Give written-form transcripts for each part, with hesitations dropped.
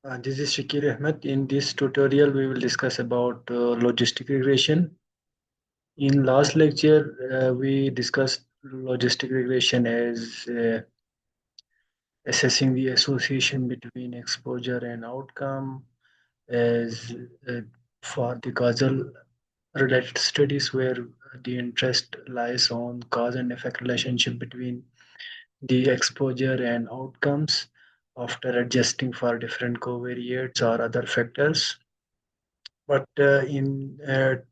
This is Shakir Ahmed. In this tutorial, we will discuss about logistic regression. In last lecture, we discussed logistic regression as assessing the association between exposure and outcome, as for the causal related studies where the interest lies on cause and effect relationship between the exposure and outcomes after adjusting for different covariates or other factors. But in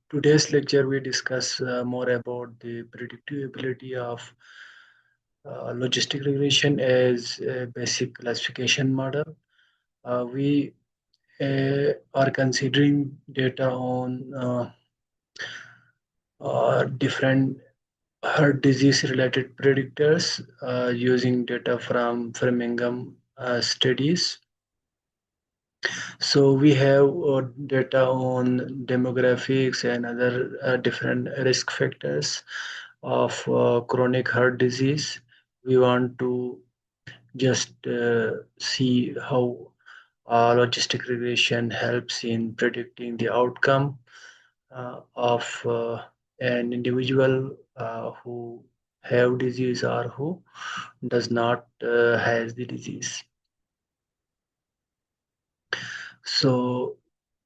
today's lecture, we discuss more about the predictability of logistic regression as a basic classification model. We are considering data on different heart disease related predictors using data from Framingham studies. So we have data on demographics and other different risk factors of chronic heart disease. We want to just see how logistic regression helps in predicting the outcome of an individual who have disease or who does not has the disease. So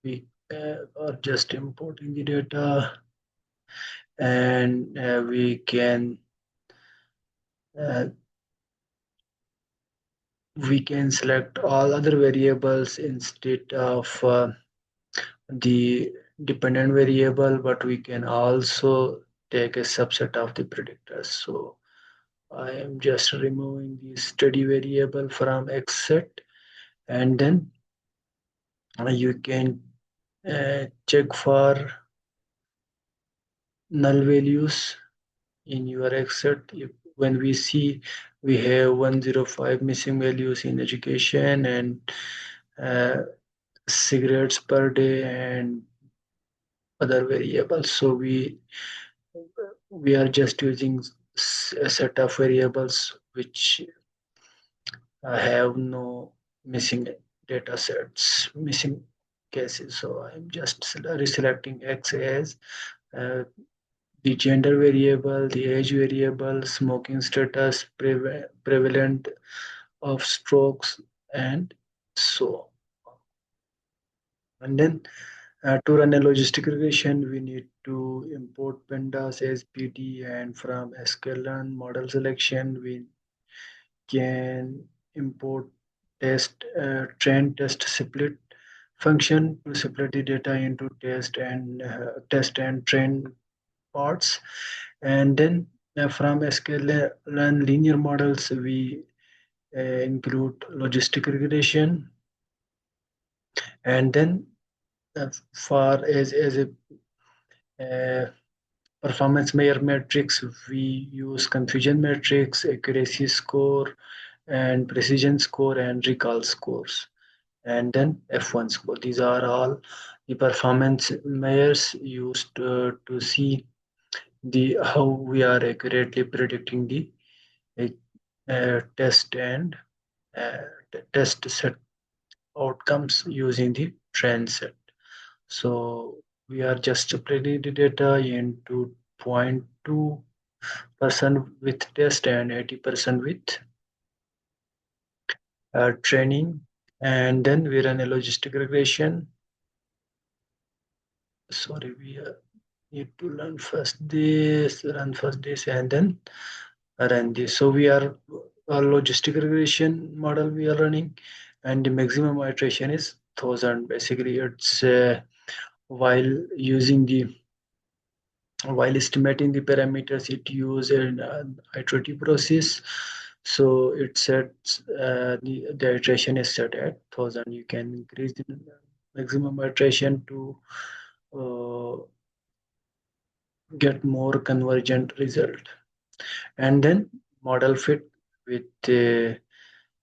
we are just importing the data, and uh, we can select all other variables instead of the dependent variable, but we can also take a subset of the predictors. So I am just removing the study variable from X set, and then you can check for null values in your X set. When we see we have 105 missing values in education and uh, cigarettes per day and other variables. So we are just using a set of variables which have no missing data sets, missing cases. So I'm just reselecting X as uh, the gender variable, the age variable, smoking status, prevalent of strokes, and so on. And then to run a logistic regression, we need to import pandas as PD, and from sklearn model selection, we can import train test split function to split the data into test and train parts. And then from sklearn linear models, we include logistic regression, and then for as a uh, performance measure metrics, we use confusion metrics, accuracy score, and precision score, and recall scores, and then F1 score. These are all the performance measures used to see the how we are accurately predicting the test and uh, test set outcomes using the trend set. So we are just splitting the data into 0.2% with test and 80% with training. And then we run a logistic regression. Sorry, we need to run first this, and then run this. So we are a logistic regression model we are running, and the maximum iteration is 1000. Basically, it's while using the while estimating the parameters, it uses an iterative process. So it sets the iteration is set at 1000. You can increase the maximum iteration to uh, get more convergent result. And then model fit with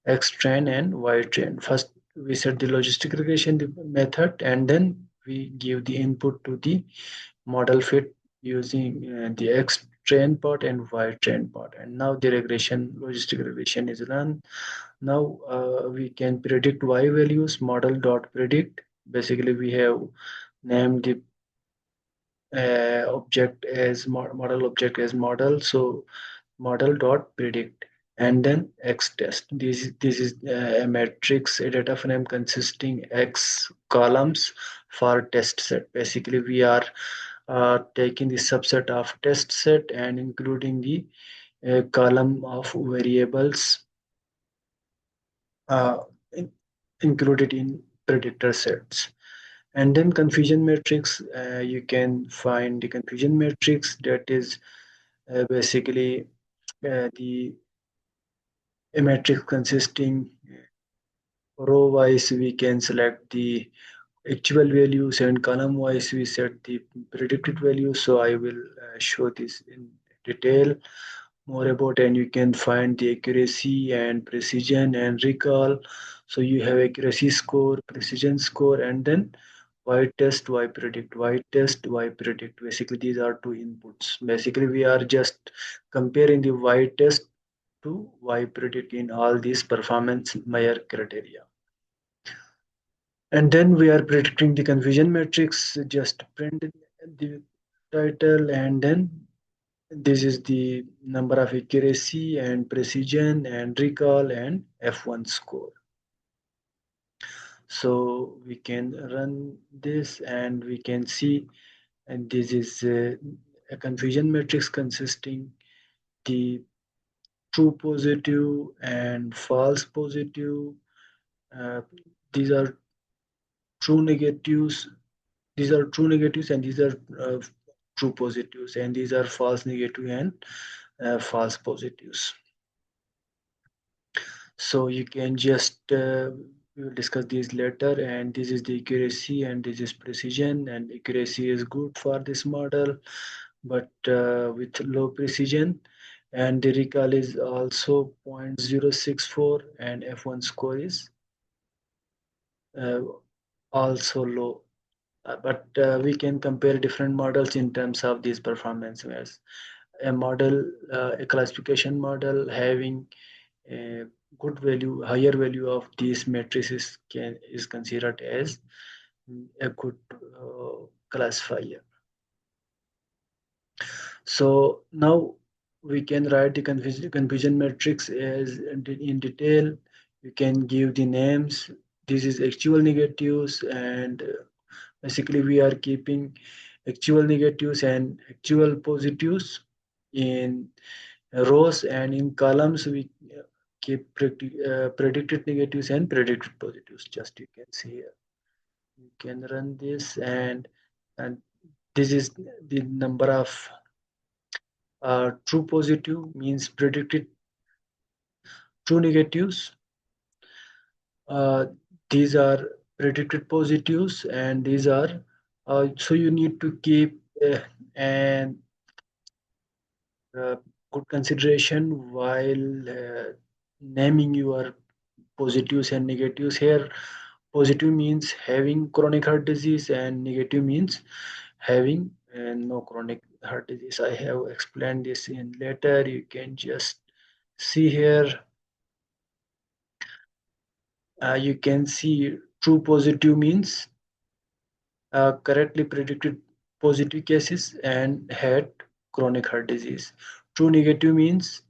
X train and Y train. First, we set the logistic regression method, and then we give the input to the model fit using the X train part and y train part. And now the regression, logistic regression is run. Now we can predict y values, model dot predict. Basically, we have named the object as model object as model. So model dot predict and then x test. This is a matrix, a data frame consisting x columns for test set. Basically, we are taking the subset of test set and including the column of variables uh, in, included in predictor sets. And then confusion matrix, you can find the confusion matrix, that is basically the a matrix consisting row wise we can select the actual values and column wise we set the predicted values. So I will show this in detail more about, and you can find the accuracy and precision and recall. So you have accuracy score, precision score, and then y test, y predict, y test, y predict. Basically these are two inputs. Basically we are just comparing the y test to y predict in all these performance measure criteria. And then we are predicting the confusion matrix, just print the title, and then this is the number of accuracy and precision and recall and F1 score. So we can run this and we can see, and this is a confusion matrix consisting the true positive and false positive. Uh, these are true negatives. These are true negatives and these are true positives, and these are false negative and false positives. So you can just we will discuss these later, and this is the accuracy and this is precision, and accuracy is good for this model but with low precision, and the recall is also 0.064 and F1 score is uh, also low. But we can compare different models in terms of these performance. Whereas a model, a classification model having a good value, higher value of these matrices is considered as a good classifier. So now we can write the confusion matrix as in detail. You can give the names. This is actual negatives, and basically we are keeping actual negatives and actual positives in rows, and in columns we keep predicted negatives and predicted positives. Just you can see here. You can run this, and this is the number of true positive means predicted true negatives. Uh, these are predicted positives, and these are so you need to keep an uh, good consideration while naming your positives and negatives. Here positive means having chronic heart disease and negative means having no chronic heart disease. I have explained this in later. You can just see here. You can see true positive means correctly predicted positive cases and had chronic heart disease. True negative means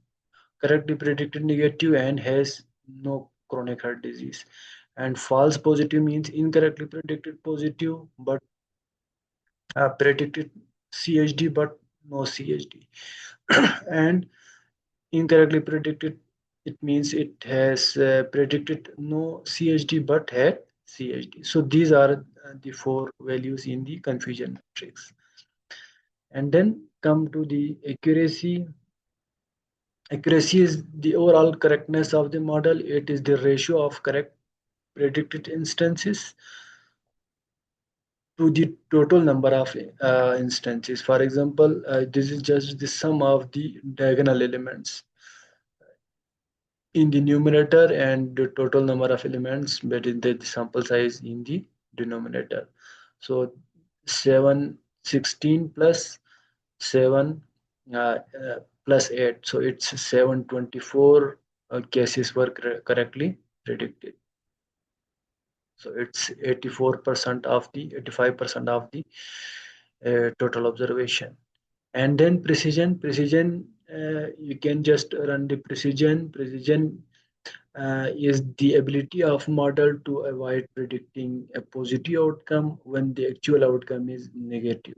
correctly predicted negative and has no chronic heart disease. And false positive means incorrectly predicted positive but predicted CHD but no CHD. And incorrectly predicted, it means it has predicted no CHD but had CHD. So these are the four values in the confusion matrix. And then come to the accuracy. Accuracy is the overall correctness of the model. It is the ratio of correct predicted instances to the total number of instances. For example, this is just the sum of the diagonal elements in the numerator and the total number of elements, but in the sample size in the denominator. So 716 plus 7 plus 8. So it's 724 cases were correctly predicted. So it's 84% of the 85% of the total observation. And then precision, you can just run the precision is the ability of model to avoid predicting a positive outcome when the actual outcome is negative.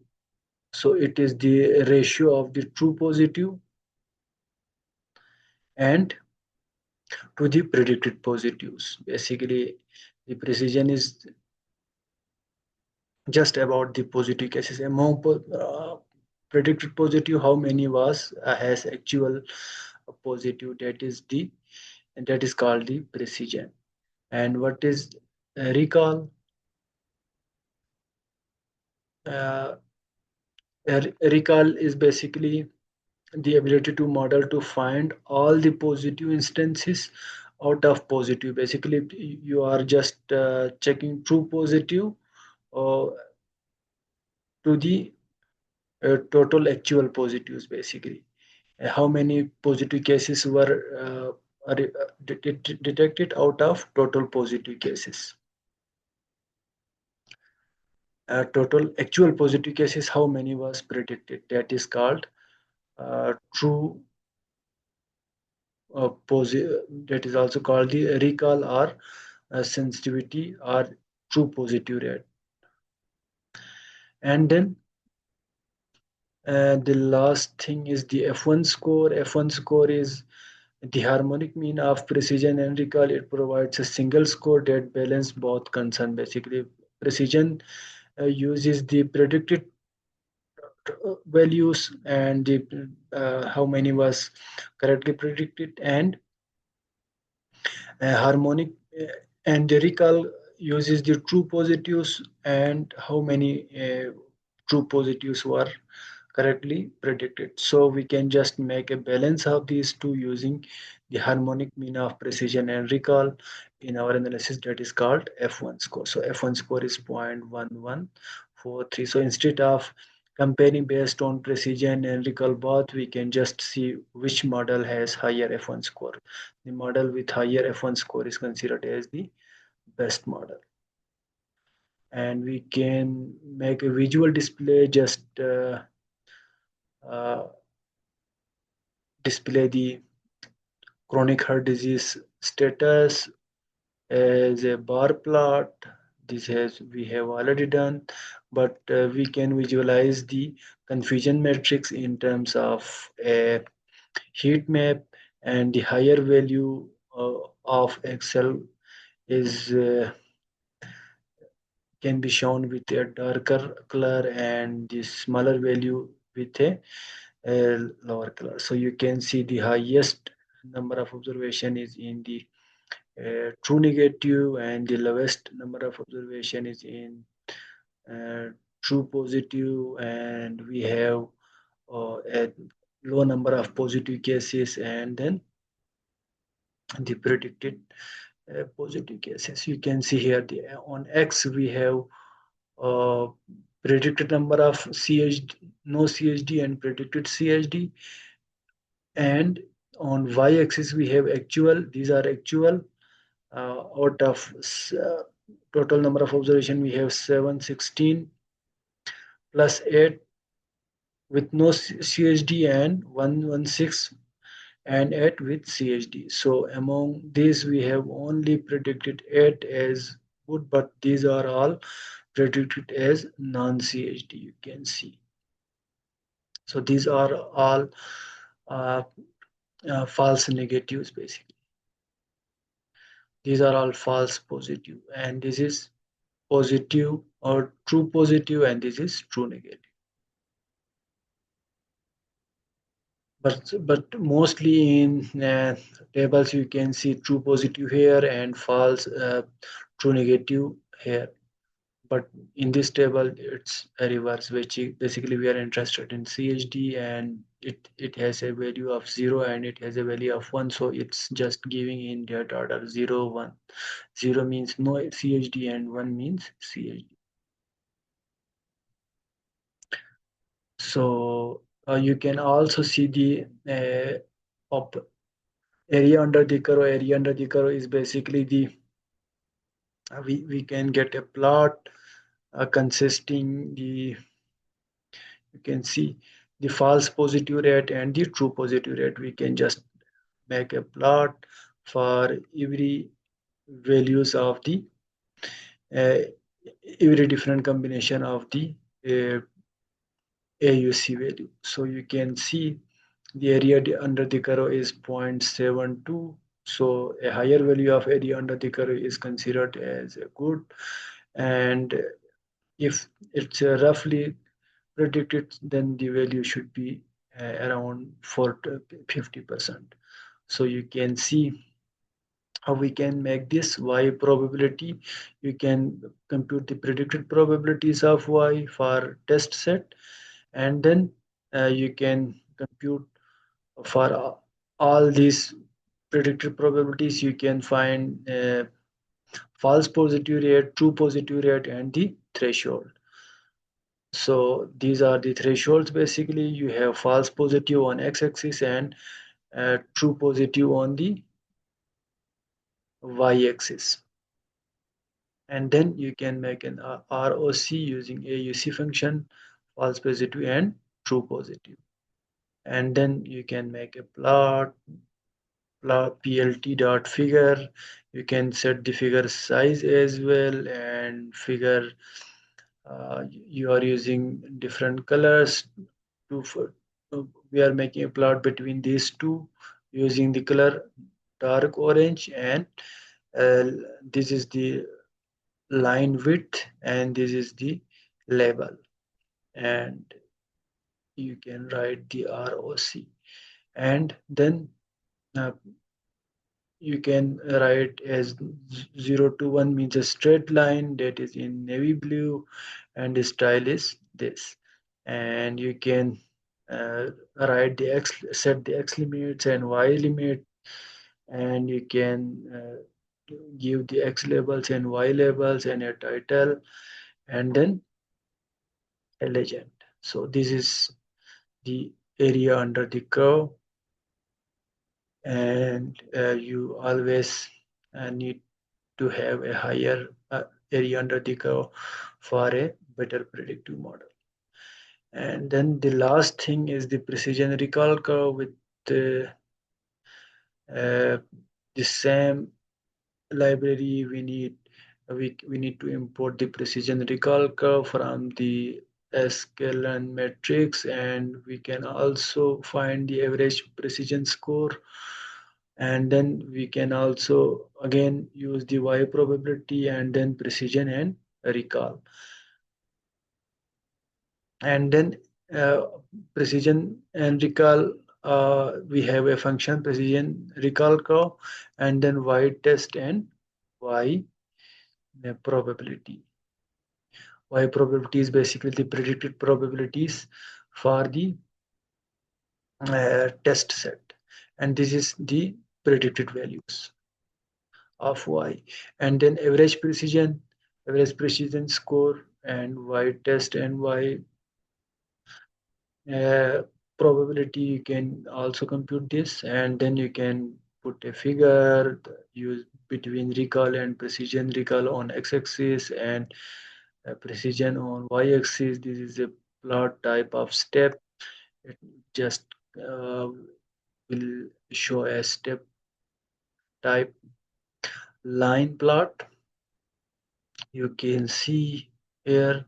So it is the ratio of the true positive and to the predicted positives. Basically, the precision is just about the positive cases. Among predicted positive, how many was has actual positive? That is called the precision. And what is recall? Uh, Recall is basically the ability to model to find all the positive instances out of positive. Basically, you are just checking true positive uh, to the total actual positives. Basically, how many positive cases were detected out of total positive cases. Total actual positive cases, how many was predicted? That is called true that is also called the recall or sensitivity or true positive rate. And then the last thing is the F1 score. F1 score is the harmonic mean of precision and recall. It provides a single score that balances both concerns. Basically, precision uses the predicted values and the how many was correctly predicted, and harmonic and the recall uses the true positives and how many true positives were correctly predicted. So we can just make a balance of these two using the harmonic mean of precision and recall in our analysis, that is called F1 score. So F1 score is 0.1143. So instead of comparing based on precision and recall both, we can just see which model has higher F1 score. The model with higher F1 score is considered as the best model. And we can make a visual display, just uh, display the chronic heart disease status as a bar plot. This has we have already done, but we can visualize the confusion matrix in terms of a heat map, and the higher value of Excel is can be shown with a darker color, and the smaller value with a lower color. So you can see the highest number of observation is in the true negative, and the lowest number of observation is in uh, true positive, and we have a low number of positive cases, and then the predicted positive cases. You can see here the on X we have uh, predicted number of CHD, no CHD, and predicted CHD, and on y-axis we have actual. These are actual out of total number of observation. We have 716 plus 8 with no CHD, and 116 and 8 with CHD. So among these we have only predicted 8 as good, but these are all predicted as non-CHD, you can see. So these are all uh, false negatives. Basically, these are all false positive, and this is positive or true positive, and this is true negative. But mostly in tables you can see true positive here and false true negative here. But in this table it's a reverse, which basically we are interested in CHD, and it has a value of 0 and it has a value of 1. So it's just giving in that order 0 1. 0 means no CHD and 1 means CHD. So You can also see the area under the curve. Area under the curve is basically the we can get a plot consisting the you can see the false positive rate and the true positive rate. We can just make a plot for every values of the uh, every different combination of the uh, AUC value. So you can see the area under the curve is 0.72. So a higher value of area under the curve is considered as a good. And if it's roughly predicted, then the value should be around 4 to 50%. So you can see how we can make this y probability. You can compute the predicted probabilities of y for test set, and then you can compute for all these predicted probabilities. You can find false positive rate, true positive rate, and the threshold. So these are the thresholds. Basically, you have false positive on x-axis and true positive on the y-axis. And then you can make an ROC using AUC function, false positive and true positive. And then you can make a plot plt dot figure. You can set the figure size as well, and figure you are using different colors to we are making a plot between these two using the color dark orange, and uh, this is the line width and this is the label, and you can write the ROC, and then uh, you can write as 0 to 1 means a straight line that is in navy blue, and the style is this. And you can write the x, set the x limits and y limit, and you can give the x labels and y labels and a title, and then a legend. So this is the area under the curve, and you always need to have a higher area under the curve for a better predictive model. And then the last thing is the precision recall curve with uh, uh, the same library. We need to import the precision recall curve from the sklearn matrix, and we can also find the average precision score, and then we can also again use the y probability and then precision and recall, and then uh, precision and recall, we have a function precision recall curve, and then y test and y probability. Y probability is basically the predicted probabilities for the test set, and this is the predicted values of y, and then average precision score, and y test and y uh, probability. You can also compute this, and then you can put a figure use between recall and precision recall on x-axis, and precision on y-axis. This is a plot type of step. It just will show a step type line plot. You can see here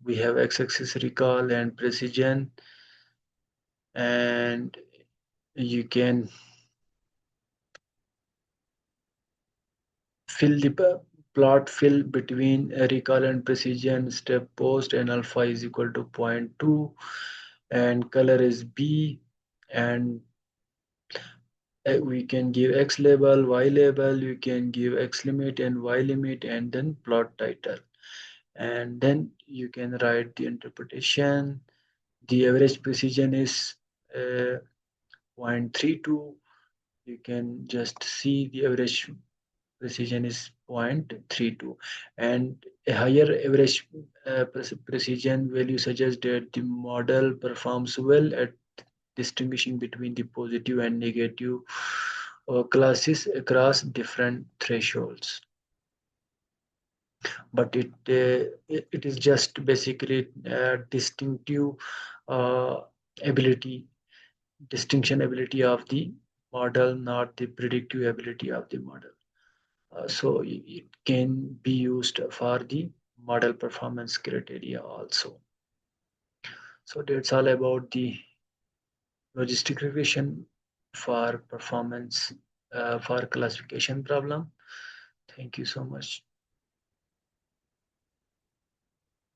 we have x-axis recall and precision, and you can fill the plot fill between recall and precision step post, and alpha is equal to zero point 0.2, and color is B, and we can give x label, y label, you can give x limit and y limit, and then plot title, and then you can write the interpretation. The average precision is 0.32. You can just see the average precision is 0.32, and a higher average precision value suggests that the model performs well at distinguishing between the positive and negative classes across different thresholds. But it is just basically distinctive uh, ability distinction ability of the model, not the predictive ability of the model. So it can be used for the model performance criteria also. So that's all about the logistic regression for performance for classification problem. Thank you so much.